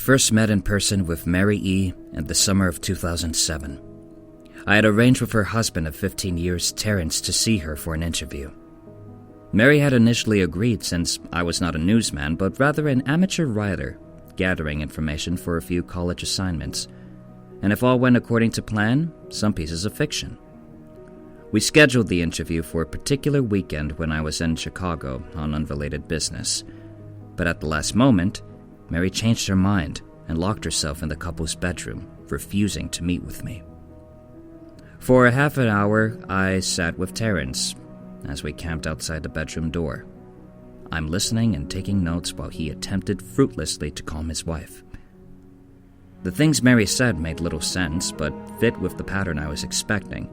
first met in person with Mary E. in the summer of 2007. I had arranged with her husband of 15 years, Terrence, to see her for an interview. Mary had initially agreed since I was not a newsman, but rather an amateur writer, gathering information for a few college assignments, and if all went according to plan, some pieces of fiction. We scheduled the interview for a particular weekend when I was in Chicago on unrelated business, but at the last moment, Mary changed her mind and locked herself in the couple's bedroom, refusing to meet with me. For a half an hour, I sat with Terrence as we camped outside the bedroom door. I'm listening and taking notes while he attempted fruitlessly to calm his wife. The things Mary said made little sense, but fit with the pattern I was expecting.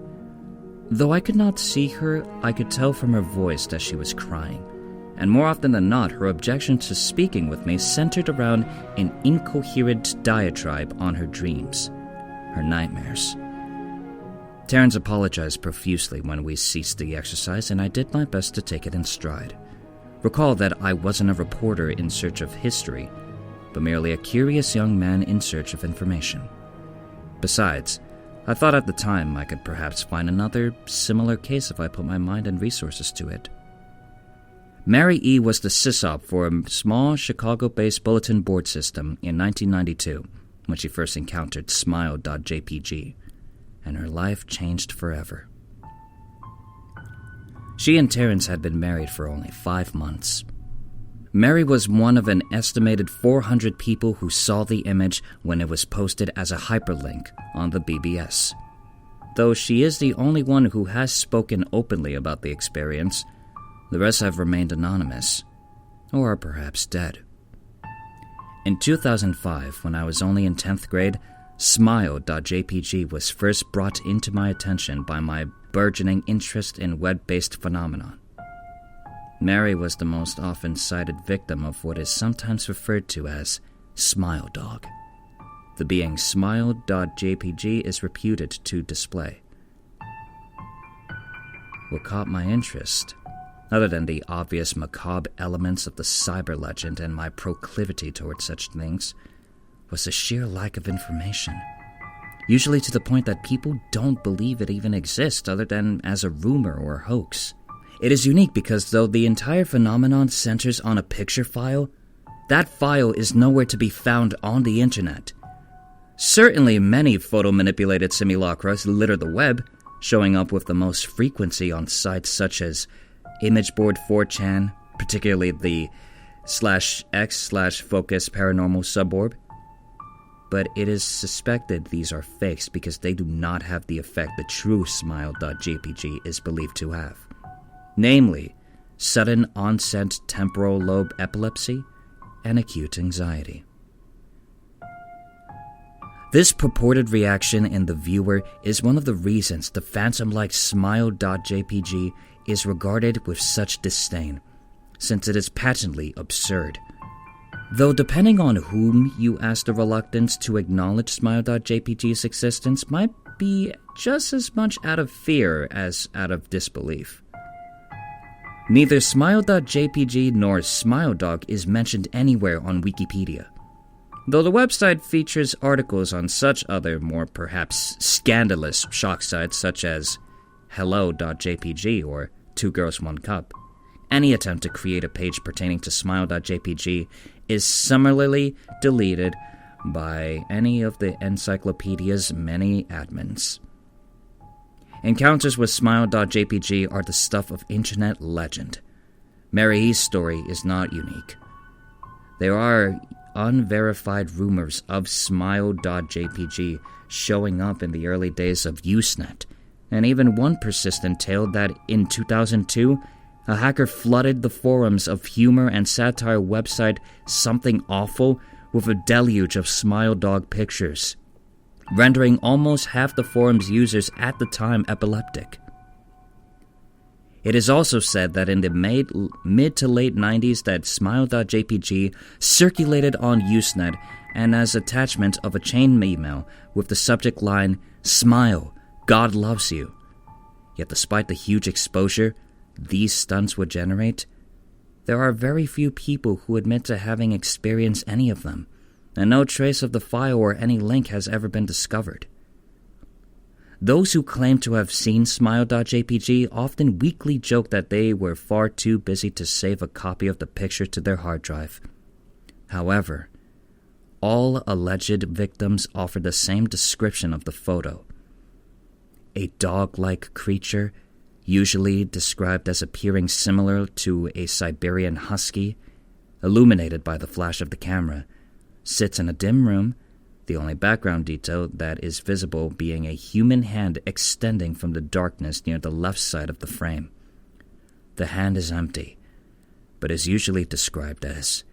Though I could not see her, I could tell from her voice that she was crying, and more often than not, her objection to speaking with me centered around an incoherent diatribe on her dreams, her nightmares. Terrence apologized profusely when we ceased the exercise, and I did my best to take it in stride. Recall that I wasn't a reporter in search of history, but merely a curious young man in search of information. Besides, I thought at the time I could perhaps find another similar case if I put my mind and resources to it. Mary E. was the sysop for a small Chicago-based bulletin board system in 1992 when she first encountered Smile.JPG, and her life changed forever. She and Terrence had been married for only 5 months. Mary was one of an estimated 400 people who saw the image when it was posted as a hyperlink on the BBS. Though she is the only one who has spoken openly about the experience, the rest have remained anonymous, or are perhaps dead. In 2005, when I was only in 10th grade, Smile.JPG was first brought into my attention by my burgeoning interest in web-based phenomenon. Mary was the most often cited victim of what is sometimes referred to as Smile Dog. The being Smile.JPG is reputed to display. What caught my interest, other than the obvious macabre elements of the cyber legend and my proclivity towards such things, was the sheer lack of information, usually to the point that people don't believe it even exists other than as a rumor or hoax. It is unique because though the entire phenomenon centers on a picture file, that file is nowhere to be found on the internet. Certainly many photo-manipulated simulacra litter the web, showing up with the most frequency on sites such as Imageboard 4chan, particularly the /x/focus paranormal suborb. But it is suspected these are fakes because they do not have the effect the true Smile.JPG is believed to have. Namely, sudden onset temporal lobe epilepsy and acute anxiety. This purported reaction in the viewer is one of the reasons the phantom-like Smile.JPG is regarded with such disdain, since it is patently absurd. Though depending on whom you ask, the reluctance to acknowledge Smile.JPG's existence might be just as much out of fear as out of disbelief. Neither Smile.JPG nor SmileDog is mentioned anywhere on Wikipedia, though the website features articles on such other, more perhaps scandalous shock sites such as Hello.jpg or Two Girls One Cup. Any attempt to create a page pertaining to Smile.jpg is summarily deleted by any of the encyclopedia's many admins. Encounters with Smile.jpg are the stuff of internet legend. Mary E's story is not unique. There are unverified rumors of Smile.jpg showing up in the early days of Usenet, and even one persistent tale that in 2002, a hacker flooded the forums of humor and satire website Something Awful with a deluge of Smile Dog pictures, rendering almost half the forum's users at the time epileptic. It is also said that in the mid to late 90s that Smile.jpg circulated on Usenet and as attachment of a chain email with the subject line, "Smile, God loves you." Yet despite the huge exposure these stunts would generate, there are very few people who admit to having experienced any of them, and no trace of the file or any link has ever been discovered. Those who claim to have seen Smile.JPG often weakly joke that they were far too busy to save a copy of the picture to their hard drive. However, all alleged victims offer the same description of the photo. A dog-like creature, usually described as appearing similar to a Siberian husky, illuminated by the flash of the camera, sits in a dim room, the only background detail that is visible being a human hand extending from the darkness near the left side of the frame. The hand is empty, but is usually described as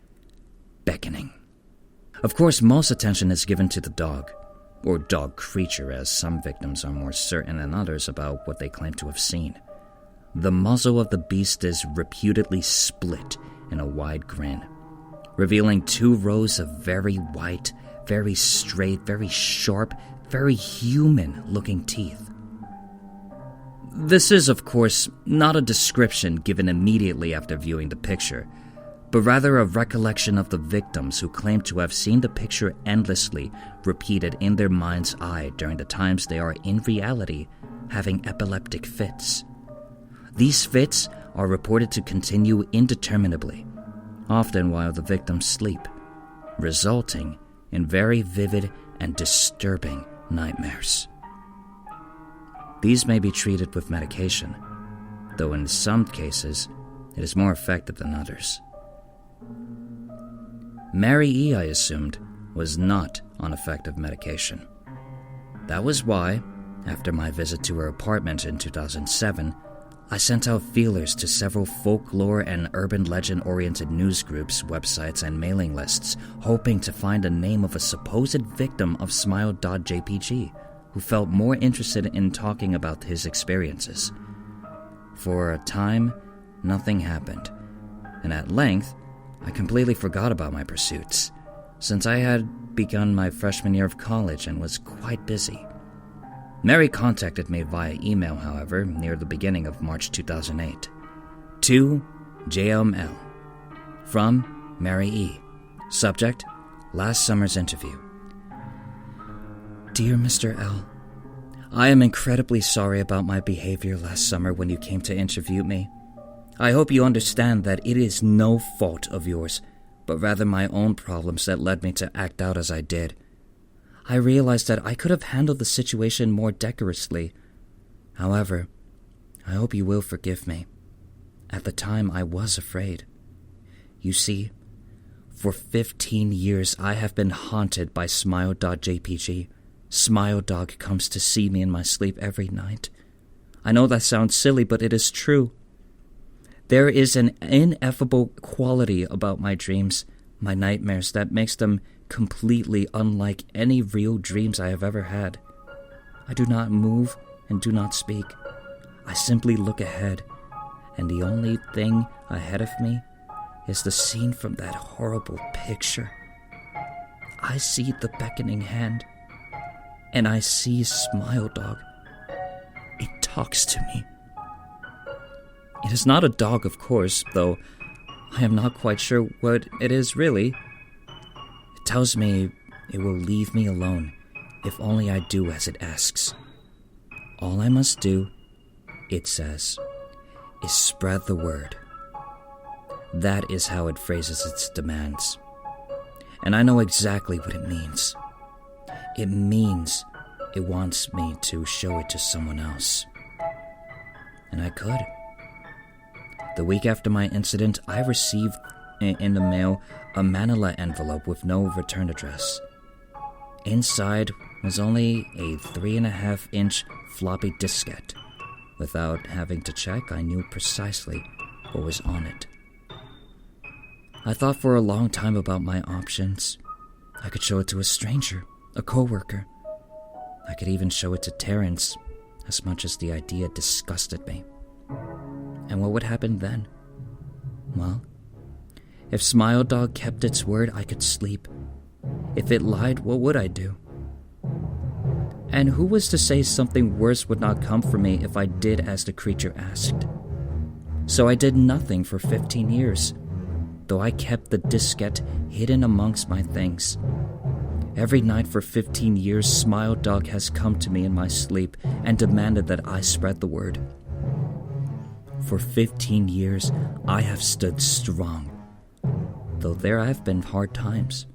beckoning. Of course, most attention is given to the dog, or dog creature, as some victims are more certain than others about what they claim to have seen. The muzzle of the beast is reputedly split in a wide grin, revealing 2 rows of very white, very straight, very sharp, very human-looking teeth. This is, of course, not a description given immediately after viewing the picture, but rather a recollection of the victims who claim to have seen the picture endlessly repeated in their mind's eye during the times they are in reality having epileptic fits. These fits are reported to continue indeterminably, often while the victims sleep, resulting in very vivid and disturbing nightmares. These may be treated with medication, though in some cases it is more effective than others. Mary E., I assumed, was not on effective medication. That was why, after my visit to her apartment in 2007, I sent out feelers to several folklore and urban legend-oriented news groups, websites, and mailing lists, hoping to find a name of a supposed victim of Smile.JPG who felt more interested in talking about his experiences. For a time, nothing happened, and at length, I completely forgot about my pursuits, since I had begun my freshman year of college and was quite busy. Mary contacted me via email, however, near the beginning of March 2008. To JML. From Mary E. Subject, last summer's interview. Dear Mr. L., I am incredibly sorry about my behavior last summer when you came to interview me. I hope you understand that it is no fault of yours, but rather my own problems that led me to act out as I did. I realized that I could have handled the situation more decorously. However, I hope you will forgive me. At the time, I was afraid. You see, for 15 years, I have been haunted by Smile.JPG. Smile Dog comes to see me in my sleep every night. I know that sounds silly, but it is true. There is an ineffable quality about my dreams, my nightmares, that makes them completely unlike any real dreams I have ever had. I do not move and do not speak. I simply look ahead, and the only thing ahead of me is the scene from that horrible picture. I see the beckoning hand, and I see Smile Dog. It talks to me. It is not a dog, of course, though I am not quite sure what it is really. It tells me it will leave me alone if only I do as it asks. All I must do, it says, is spread the word. That is how it phrases its demands. And I know exactly what it means. It means it wants me to show it to someone else. And I could. The week after my incident, I received in the mail a manila envelope with no return address. Inside was only a 3.5-inch floppy diskette. Without having to check, I knew precisely what was on it. I thought for a long time about my options. I could show it to a stranger, a coworker. I could even show it to Terrence, as much as the idea disgusted me. And what would happen then? Well, if Smile Dog kept its word, I could sleep. If it lied, what would I do? And who was to say something worse would not come for me if I did as the creature asked? So I did nothing for 15 years. though I kept the diskette hidden amongst my things. Every night for 15 years, Smile Dog has come to me in my sleep and demanded that I spread the word. For 15 years, I have stood strong, though there have been hard times.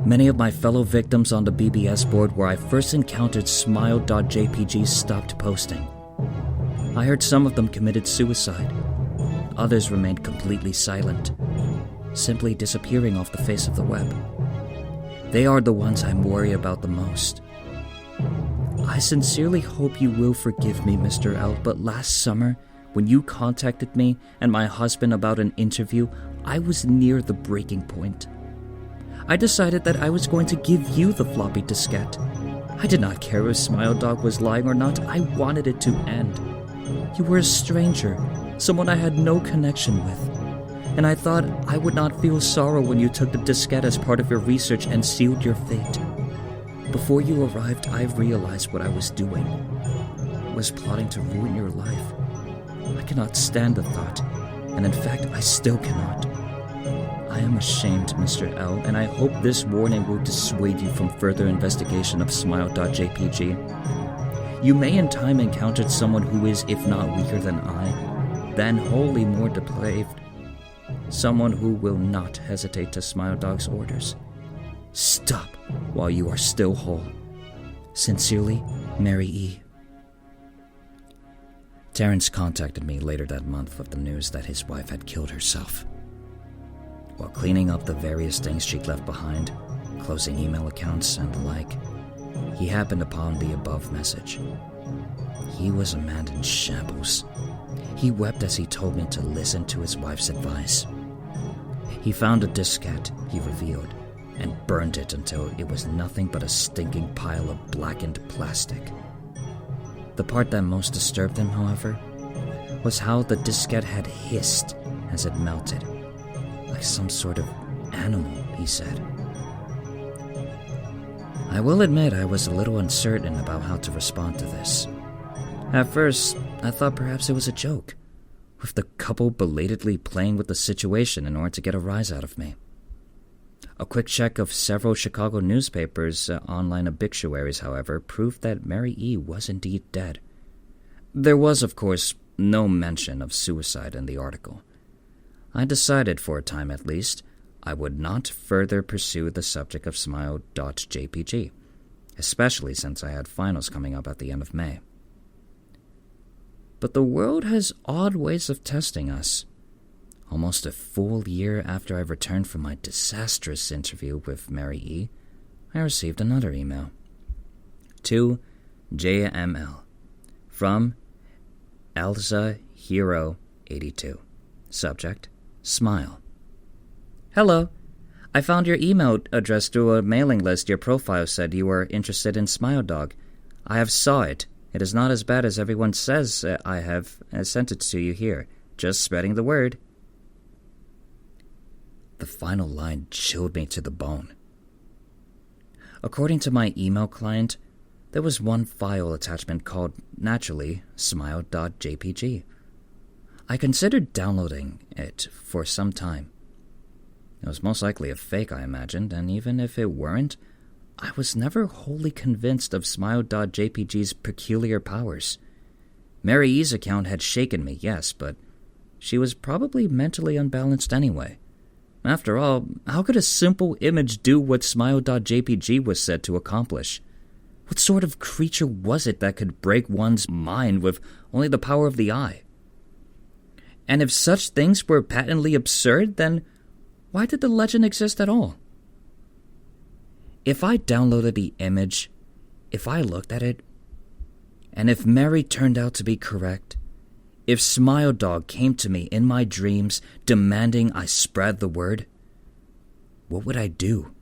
Many of my fellow victims on the BBS board where I first encountered Smile.JPG stopped posting. I heard some of them committed suicide. Others remained completely silent, simply disappearing off the face of the web. They are the ones I'm worried about the most. I sincerely hope you will forgive me, Mr. L, but last summer, when you contacted me and my husband about an interview, I was near the breaking point. I decided that I was going to give you the floppy diskette. I did not care if Smile Dog was lying or not. I wanted it to end. You were a stranger, someone I had no connection with. And I thought I would not feel sorrow when you took the diskette as part of your research and sealed your fate. Before you arrived, I realized what I was doing. I was plotting to ruin your life. I cannot stand the thought, and in fact, I still cannot. I am ashamed, Mr. L, and I hope this warning will dissuade you from further investigation of Smile.JPG. You may in time encounter someone who is, if not weaker than I, then wholly more depraved. Someone who will not hesitate to Smile Dog's orders. Stop while you are still whole. Sincerely, Mary E. Terrence contacted me later that month with the news that his wife had killed herself. While cleaning up the various things she'd left behind, closing email accounts and the like, he happened upon the above message. He was a man in shambles. He wept as he told me to listen to his wife's advice. He found a diskette, he revealed, and burned it until it was nothing but a stinking pile of blackened plastic. The part that most disturbed him, however, was how the diskette had hissed as it melted, like some sort of animal, he said. I will admit I was a little uncertain about how to respond to this. At first, I thought perhaps it was a joke, with the couple belatedly playing with the situation in order to get a rise out of me. A quick check of several Chicago newspapers' online obituaries, however, proved that Mary E. was indeed dead. There was, of course, no mention of suicide in the article. I decided, for a time at least, I would not further pursue the subject of Smile.JPG, especially since I had finals coming up at the end of May. But the world has odd ways of testing us. Almost a full year after I returned from my disastrous interview with Mary E., I received another email. To JML. From Elsa Hero 82. Subject, Smile. Hello. I found your email address through a mailing list. Your profile said you were interested in Smile Dog. I have saw it. It is not as bad as everyone says. I have sent it to you here. Just spreading the word. The final line chilled me to the bone. According to my email client, there was one file attachment called, naturally, Smile.JPG. I considered downloading it for some time. It was most likely a fake, I imagined, and even if it weren't, I was never wholly convinced of Smile.JPG's peculiar powers. Mary E's account had shaken me, yes, but she was probably mentally unbalanced anyway. After all, how could a simple image do what Smile.JPG was said to accomplish? What sort of creature was it that could break one's mind with only the power of the eye? And if such things were patently absurd, then why did the legend exist at all? If I downloaded the image, if I looked at it, and if Mary turned out to be correct, if Smile Dog came to me in my dreams demanding I spread the word, what would I do?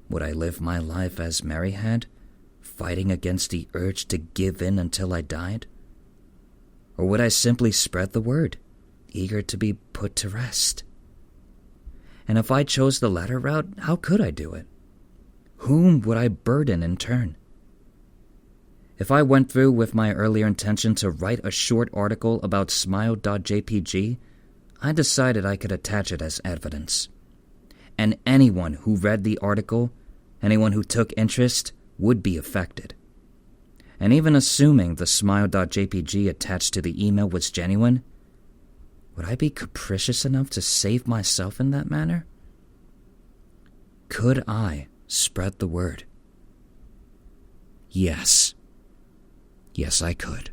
Would I live my life as Mary had, fighting against the urge to give in until I died? Or would I simply spread the word, eager to be put to rest? And if I chose the latter route, how could I do it? Whom would I burden in turn? If I went through with my earlier intention to write a short article about Smile.JPG, I decided I could attach it as evidence. And anyone who read the article, anyone who took interest, would be affected. And even assuming the Smile.JPG attached to the email was genuine, would I be capricious enough to save myself in that manner? Could I spread the word? Yes. Yes, I could.